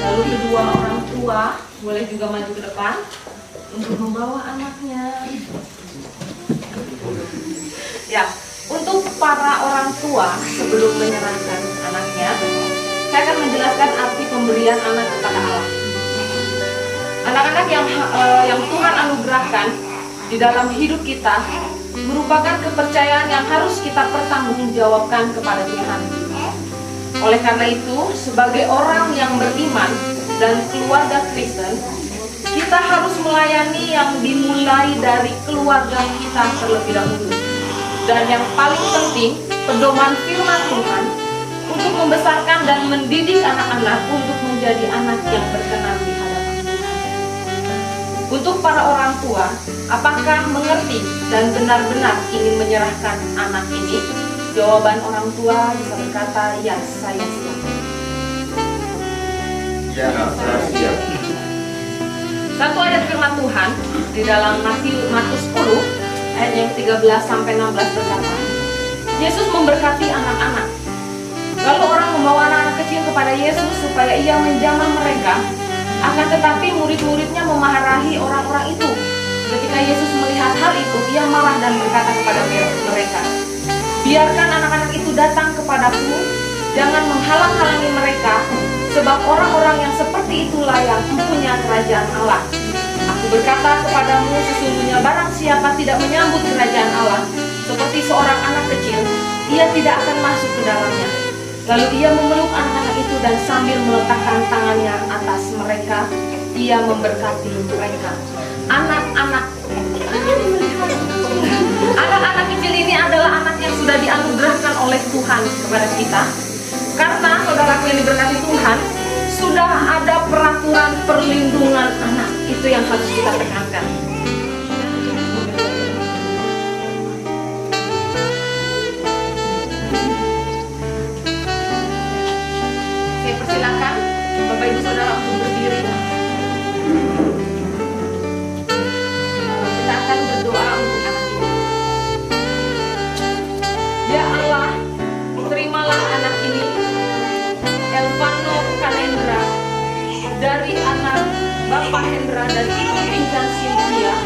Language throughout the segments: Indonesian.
Lalu kedua orang tua boleh juga maju ke depan untuk membawa anaknya. Ya, untuk para orang tua sebelum menyerahkan anaknya, saya akan menjelaskan arti pemberian anak kepada Allah. Anak-anak yang Tuhan anugerahkan di dalam hidup kita merupakan kepercayaan yang harus kita pertanggungjawabkan kepada Tuhan. Oleh karena itu, sebagai orang yang beriman dan keluarga Kristen, kita harus melayani yang dimulai dari keluarga kita terlebih dahulu. Dan yang paling penting, pedoman firman Tuhan untuk membesarkan dan mendidik anak-anak untuk menjadi anak yang berkenan di hadapan Tuhan. Untuk para orang tua, apakah mengerti dan benar-benar ingin menyerahkan anak ini? Jawaban orang tua bisa berkata, ya, saya siap. Ya, saya siap. Satu ayat firman Tuhan di dalam Matius 10 ayat yang 13-16 berkata, Yesus memberkati anak-anak. Lalu orang membawa anak-anak kecil kepada Yesus supaya ia menjamah mereka. Akan tetapi murid-muridnya memarahi orang-orang itu. Ketika Yesus melihat hal itu, ia marah dan berkata kepada mereka, biarkan anak-anak itu datang kepadaku, jangan menghalang-halangi mereka, sebab orang-orang yang seperti itulah yang mempunyai kerajaan Allah. Aku berkata kepadamu, sesungguhnya barang siapa tidak menyambut kerajaan Allah seperti seorang anak kecil, ia tidak akan masuk ke dalamnya. Lalu ia memeluk anak-anak itu dan sambil meletakkan tangannya atas mereka, ia memberkati mereka. Anak-anak kecil ini adalah anak yang sudah dianugerahkan oleh Tuhan kepada kita. Karena saudaraku yang diberkati Tuhan, sudah ada peraturan perlindungan anak. Itu yang harus kita tekankan. Saya persilakan Bapak Ibu Saudara untuk berdiri. Kita akan berdoa untuk anak ini. Ya Allah, terimalah anak ini, Elvano Kanendra, dari anak Bapak Hendra dan Ibu Pinkan Cynthia,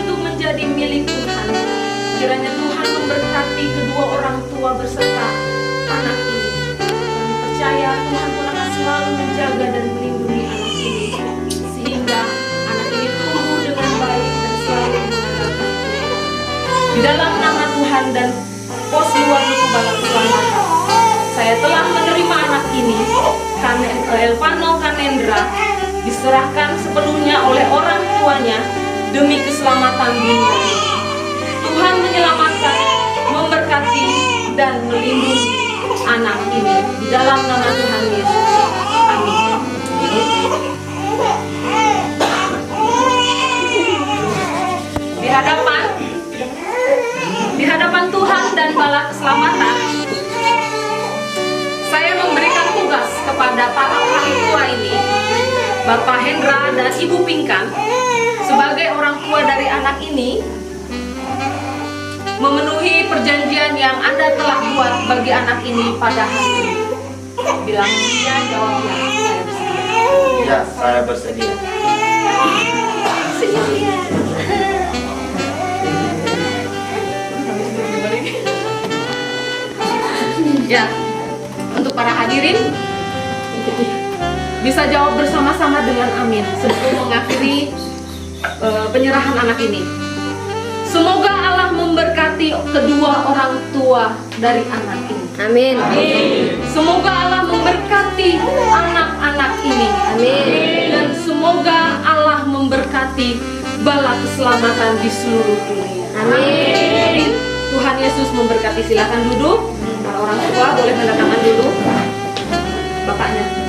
untuk menjadi milik Tuhan. Kiranya Tuhan memberkati kedua orang tua beserta anak ini. Kami percaya Tuhan pun akan selalu menjaga dan melindungi anak ini, sehingga anak ini tumbuh dengan baik dan selalu mengandalkan Tuhan. Di dalam nama Tuhan dan pos luar itu Bala Keselamatan, saya telah menerima anak ini, Elvano Kanendra, diserahkan sepenuhnya oleh orang tuanya demi keselamatan dunia ini. Tuhan menyelamatkan, memberkati, dan melindungi anak ini di dalam nama Tuhan Yesus. Amin. Di hadapan Tuhan dan Bala Keselamatan, saya memberikan tugas kepada para orang tua ini, Bapak Hendra dan Ibu Pinkan, sebagai orang tua dari anak ini, memenuhi perjanjian yang Anda telah buat bagi anak ini pada hari ini. Bilang ya, jawab ya, saya bersedia. Ya, saya bersedia. Sedia. Ya, untuk para hadirin bisa jawab bersama-sama dengan amin sebelum mengakhiri penyerahan anak ini. Semoga Allah memberkati kedua orang tua dari anak ini. Amin. Semoga Allah memberkati anak-anak ini. Amin. Dan semoga Allah memberkati Bala Keselamatan di seluruh dunia. Amin. Tuhan Yesus memberkati. Silakan duduk. Para orang tua boleh tanda tangan dulu. Bapaknya.